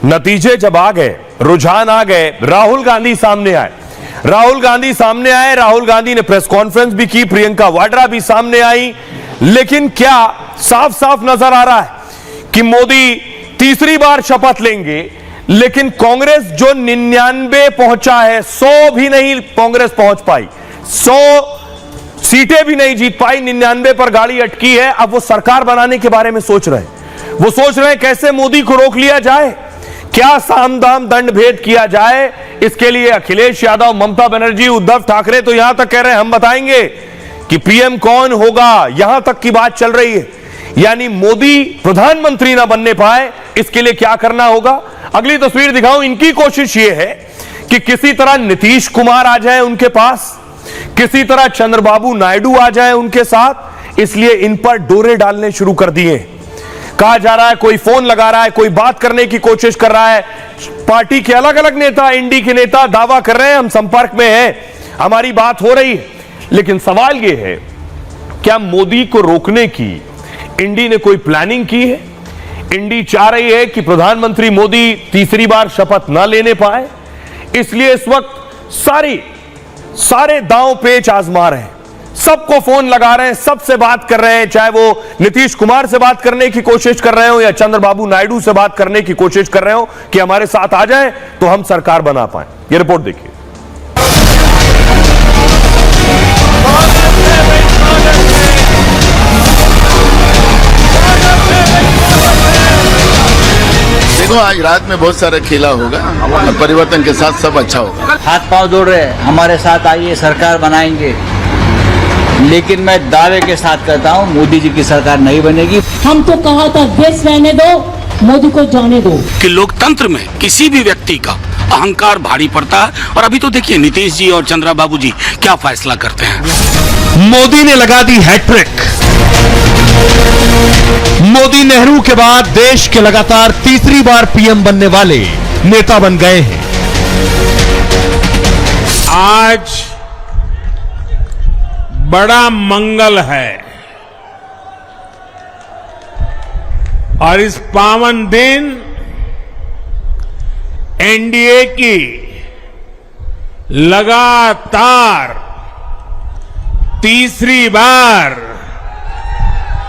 नतीजे जब आ गए, रुझान आ गए, राहुल गांधी सामने आए, राहुल गांधी ने प्रेस कॉन्फ्रेंस भी की, प्रियंका वाड्रा भी सामने आई, लेकिन क्या साफ साफ नजर आ रहा है कि मोदी तीसरी बार शपथ लेंगे, लेकिन कांग्रेस जो 99 पहुंचा है, 100 भी नहीं कांग्रेस पहुंच पाई, 100 सीटें भी नहीं जीत पाई, 99 पर गाड़ी अटकी है। अब वो सरकार बनाने के बारे में सोच रहे हैं, वो सोच रहे हैं कैसे मोदी को रोक लिया जाए, क्या साम दाम दंड भेद किया जाए। इसके लिए अखिलेश यादव, ममता बनर्जी, उद्धव ठाकरे तो यहां तक कह रहे हैं हम बताएंगे कि पीएम कौन होगा, यहां तक की बात चल रही है। यानी मोदी प्रधानमंत्री ना बनने पाए, इसके लिए क्या करना होगा। अगली तस्वीर दिखाऊं। इनकी कोशिश यह है कि किसी तरह नीतीश कुमार आ जाए उनके पास, किसी तरह चंद्रबाबू नायडू आ जाए उनके साथ, इसलिए इन पर डोरे डालने शुरू कर दिए। कहा जा रहा है कोई फोन लगा रहा है, कोई बात करने की कोशिश कर रहा है। पार्टी के अलग अलग नेता, इंडी के नेता दावा कर रहे हैं हम संपर्क में हैं, हमारी बात हो रही है। लेकिन सवाल यह है, क्या मोदी को रोकने की इंडी ने कोई प्लानिंग की है? इंडी चाह रही है कि प्रधानमंत्री मोदी तीसरी बार शपथ न लेने पाए, इसलिए इस वक्त सारे दांव पेच आजमा रहे हैं, सबको फोन लगा रहे हैं, सबसे बात कर रहे हैं, चाहे वो नीतीश कुमार से बात करने की कोशिश कर रहे हो या चंद्रबाबू नायडू से बात करने की कोशिश कर रहे हो कि हमारे साथ आ जाएं तो हम सरकार बना पाए। ये रिपोर्ट देखिए। देखो, आज रात में बहुत सारा खेला होगा और परिवर्तन के साथ सब अच्छा होगा। हाथ पांव जोड़ रहे हैं, हमारे साथ आइए, सरकार बनाएंगे। लेकिन मैं दावे के साथ कहता हूं, मोदी जी की सरकार नहीं बनेगी। हम तो कहा था देश रहने दो, मोदी को जाने दो। कि लोकतंत्र में किसी भी व्यक्ति का अहंकार भारी पड़ता है, और अभी तो देखिए नीतीश जी और चंद्रबाबू जी क्या फैसला करते हैं। मोदी ने लगा दी हैट्रिक। मोदी नेहरू के बाद देश के लगातार तीसरी बार पीएम बनने वाले नेता बन गए हैं। आज बड़ा मंगल है और इस पावन दिन एनडीए की लगातार तीसरी बार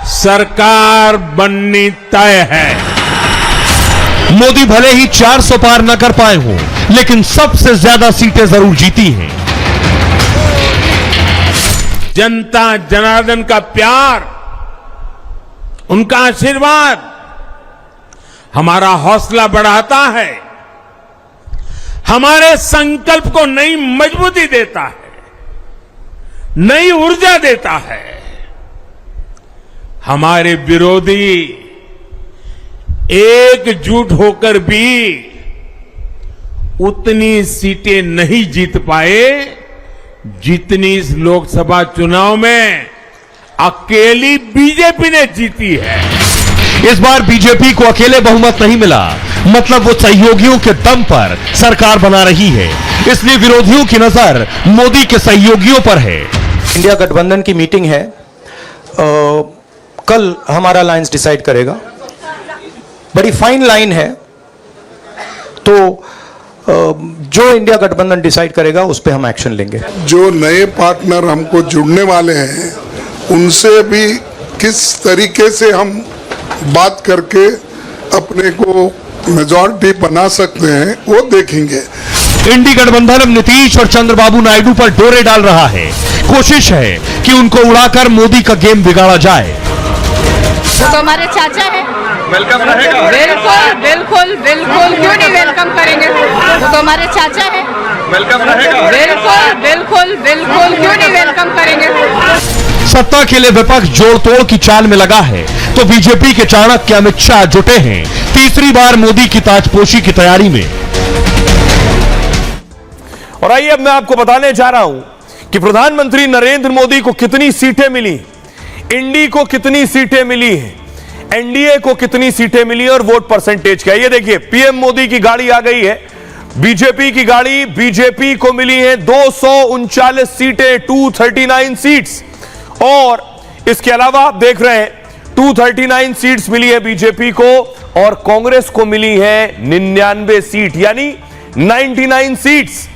सरकार बननी तय है। मोदी भले ही 400 पार न कर पाए हों, लेकिन सबसे ज्यादा सीटें जरूर जीती हैं। जनता जनार्दन का प्यार, उनका आशीर्वाद हमारा हौसला बढ़ाता है, हमारे संकल्प को नई मजबूती देता है, नई ऊर्जा देता है। हमारे विरोधी एकजुट होकर भी उतनी सीटें नहीं जीत पाए जितनी इस लोकसभा चुनाव में अकेली बीजेपी ने जीती है। इस बार बीजेपी को अकेले बहुमत नहीं मिला, मतलब वो सहयोगियों के दम पर सरकार बना रही है, इसलिए विरोधियों की नजर मोदी के सहयोगियों पर है। इंडिया गठबंधन की मीटिंग है, कल हमारा लाइंस डिसाइड करेगा। बड़ी फाइन लाइन है, तो जो इंडिया गठबंधन डिसाइड करेगा उस पर हम एक्शन लेंगे। जो नए पार्टनर हमको जुड़ने वाले हैं उनसे भी किस तरीके से हम बात करके अपने को मेजॉरिटी बना सकते हैं वो देखेंगे। इंडी गठबंधन अब नीतीश और चंद्रबाबू नायडू पर डोरे डाल रहा है। कोशिश है कि उनको उड़ाकर मोदी का गेम बिगाड़ा जाए। वो तो हमारे चाचा है, वेलकम रहेगा। बिल्कुल बिल्कुल बिल्कुल, क्यों नहीं वेलकम करेंगे। वो तो हमारे चाचा है, वेलकम रहेगा। बिल्कुल बिल्कुल बिल्कुल, क्यों नहीं वेलकम करेंगे। सत्ता के लिए विपक्ष जोड़ तोड़ की चाल में लगा है, तो बीजेपी के चाणक्य अमित शाह जुटे हैं तीसरी बार मोदी की ताजपोशी की तैयारी में। और आइए अब मैं आपको बताने जा रहा हूं कि प्रधानमंत्री नरेंद्र मोदी को कितनी सीटें मिली, इंडी को कितनी सीटें मिली हैं, एनडीए को कितनी सीटें मिली और वोट परसेंटेज क्या है। ये देखिए, पीएम मोदी की गाड़ी आ गई है, बीजेपी की गाड़ी। बीजेपी को मिली है 239 सीटें, 239 सीट्स। और इसके अलावा आप देख रहे हैं 239 सीट्स मिली है बीजेपी को और कांग्रेस को मिली है 99 सीट, यानी 99 सीट्स।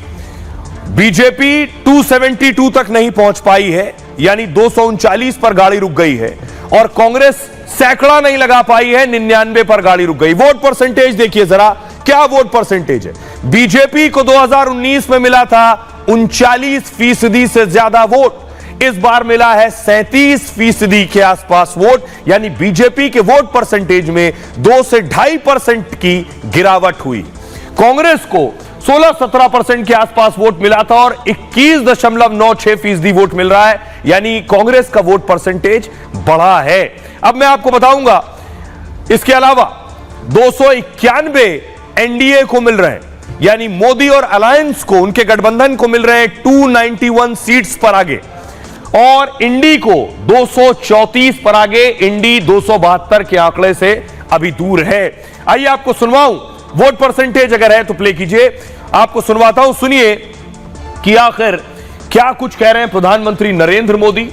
बीजेपी 272 तक नहीं पहुंच पाई है, यानी 239 पर गाड़ी रुक गई है, और कांग्रेस सैकड़ा नहीं लगा पाई है, 99 पर गाड़ी रुक गई। वोट परसेंटेज देखिए जरा, क्या वोट परसेंटेज है। बीजेपी को 2019 में मिला था 39% से ज्यादा वोट, इस बार मिला है 37% के आसपास वोट, यानी बीजेपी के वोट परसेंटेज में 2 से 2.5% की गिरावट हुई। कांग्रेस को 16-17% के आसपास वोट मिला था और 21.96% वोट मिल रहा है, यानी कांग्रेस का वोट परसेंटेज बढ़ा है। अब मैं आपको बताऊंगा, इसके अलावा 291 एनडीए को मिल रहे हैं, यानी मोदी और अलायंस को, उनके गठबंधन को मिल रहे हैं 291 सीट्स पर आगे, और इंडी को 234 पर आगे। इंडी 272 के आंकड़े से अभी दूर है। आइए आपको सुनवाऊं, वोट परसेंटेज अगर है तो प्ले कीजिए, आपको सुनवाता हूं, सुनिए कि आखिर क्या कुछ कह रहे हैं प्रधानमंत्री नरेंद्र मोदी।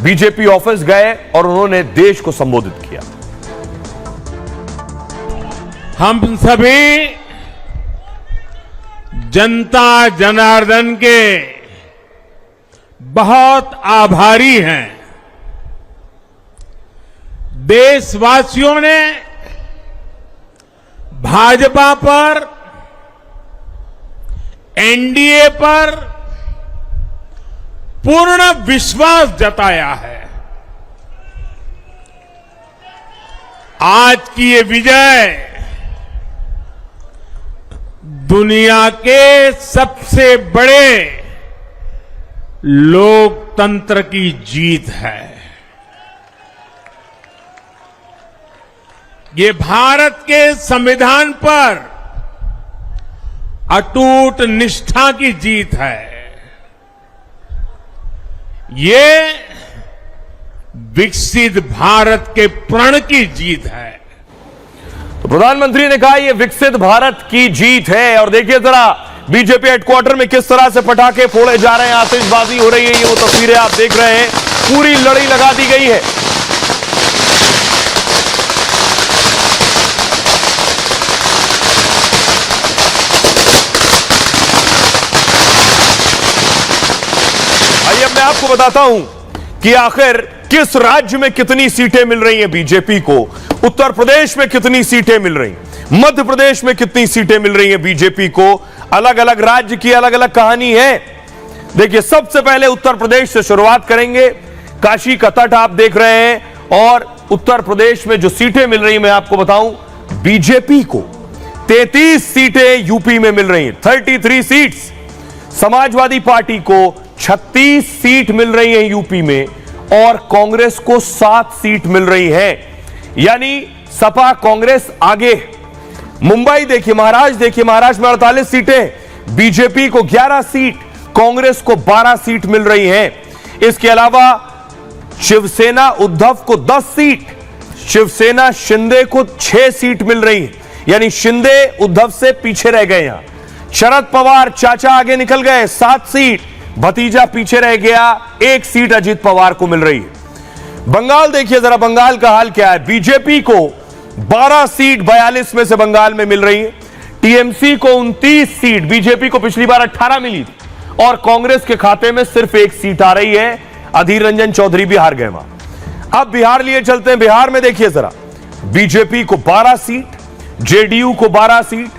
बीजेपी ऑफिस गए और उन्होंने देश को संबोधित किया। हम सभी जनता जनार्दन के बहुत आभारी हैं। देशवासियों ने भाजपा पर, एनडीए पर पूर्ण विश्वास जताया है। आज की ये विजय दुनिया के सबसे बड़े लोकतंत्र की जीत है। ये भारत के संविधान पर अटूट निष्ठा की जीत है। ये विकसित भारत के प्रण की जीत है। तो प्रधानमंत्री ने कहा यह विकसित भारत की जीत है। और देखिए जरा बीजेपी हेडक्वार्टर में किस तरह से पटाखे फोड़े जा रहे हैं, आतिशबाजी हो रही है, ये वो तस्वीरें आप देख रहे हैं। पूरी लड़ी लगा दी गई है। आइए अब मैं आपको बताता हूं कि आखिर किस राज्य में कितनी सीटें मिल रही हैं बीजेपी को। उत्तर प्रदेश में कितनी सीटें मिल रही, मध्य प्रदेश में कितनी सीटें मिल रही हैं बीजेपी को। अलग अलग राज्य की अलग अलग कहानी है। देखिए सबसे पहले उत्तर प्रदेश से शुरुआत करेंगे। काशी का तट आप देख रहे हैं और उत्तर प्रदेश में जो सीटें मिल रही मैं आपको बताऊं, बीजेपी को 33 सीटें यूपी में मिल रही हैं, 33 सीट्स। समाजवादी पार्टी को 36 सीट मिल रही है यूपी में और कांग्रेस को 7 सीट मिल रही है, यानी सपा कांग्रेस आगे। मुंबई देखिए, महाराष्ट्र देखिए, महाराष्ट्र में 48 सीटें, बीजेपी को 11 सीट, कांग्रेस को 12 सीट मिल रही हैं। इसके अलावा शिवसेना उद्धव को 10 सीट, शिवसेना शिंदे को 6 सीट मिल रही है, यानी शिंदे उद्धव से पीछे रह गए। यहां शरद पवार चाचा आगे निकल गए, 7 सीट, भतीजा पीछे रह गया, 1 सीट अजित पवार को मिल रही है। बंगाल देखिए जरा, बंगाल का हाल क्या है। बीजेपी को 12 सीट 42 में से बंगाल में मिल रही है। टीएमसी को 29 सीट, बीजेपी को पिछली बार 18 मिली थी और कांग्रेस के खाते में सिर्फ 1 सीट आ रही है। अधीर रंजन चौधरी भी हार गए वहां। अब बिहार लिए चलते हैं। बिहार में देखिए जरा, बीजेपी को 12 सीट, जेडीयू को 12 सीट,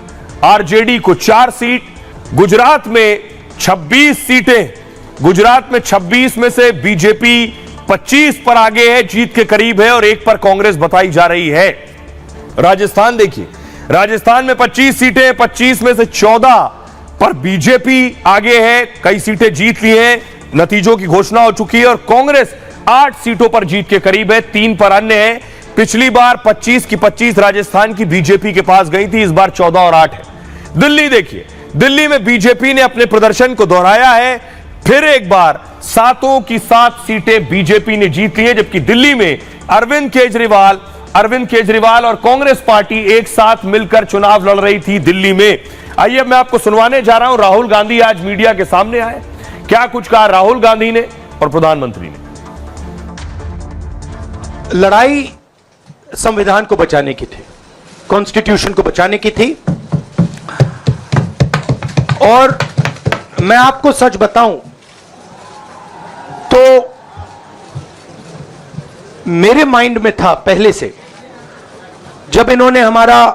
आरजेडी को 4 सीट। गुजरात में 26 सीटें, गुजरात में 26 में से बीजेपी 25 पर आगे है, जीत के करीब है और 1 पर कांग्रेस बताई जा रही है। राजस्थान देखिए, राजस्थान में 25 सीटें, 25 में से 14 पर बीजेपी आगे है, कई सीटें जीत ली हैं, नतीजों की घोषणा हो चुकी है और कांग्रेस 8 सीटों पर जीत के करीब है, 3 पर अन्य है। पिछली बार 25 की 25 राजस्थान की बीजेपी के पास गई थी, इस बार 14 और 8 है। दिल्ली देखिए, दिल्ली में बीजेपी ने अपने प्रदर्शन को दोहराया है, फिर एक बार 7 की 7 सीटें बीजेपी ने जीत ली है, जबकि दिल्ली में अरविंद केजरीवाल और कांग्रेस पार्टी एक साथ मिलकर चुनाव लड़ रही थी दिल्ली में। आइए मैं आपको सुनवाने जा रहा हूं, राहुल गांधी आज मीडिया के सामने आए, क्या कुछ कहा राहुल गांधी ने और प्रधानमंत्री ने। लड़ाई संविधान को बचाने की थी, कॉन्स्टिट्यूशन को बचाने की थी। और मैं आपको सच बताऊं तो मेरे माइंड में था पहले से, जब इन्होंने हमारा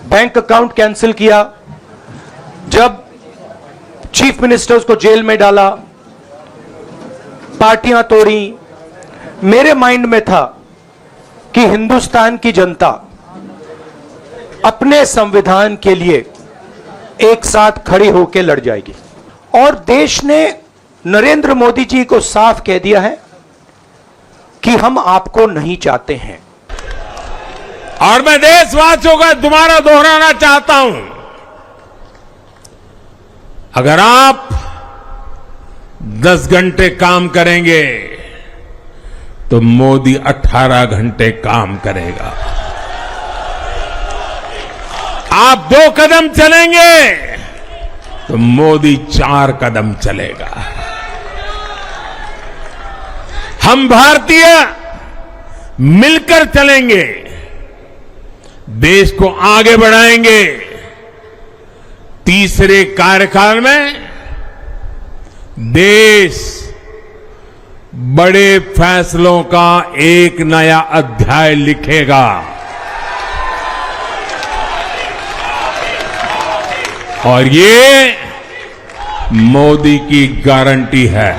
बैंक अकाउंट कैंसिल किया, जब चीफ मिनिस्टर्स को जेल में डाला, पार्टियां तोड़ी, मेरे माइंड में था कि हिंदुस्तान की जनता अपने संविधान के लिए एक साथ खड़ी होकर लड़ जाएगी। और देश ने नरेंद्र मोदी जी को साफ कह दिया है कि हम आपको नहीं चाहते हैं। और मैं देशवासियों का दोबारा दोहराना चाहता हूं, अगर आप 10 घंटे काम करेंगे तो मोदी 18 घंटे काम करेगा। आप 2 कदम चलेंगे तो मोदी 4 कदम चलेगा। हम भारतीय मिलकर चलेंगे, देश को आगे बढ़ाएंगे। तीसरे कार्यकाल में देश बड़े फैसलों का एक नया अध्याय लिखेगा। और ये मोदी की गारंटी है।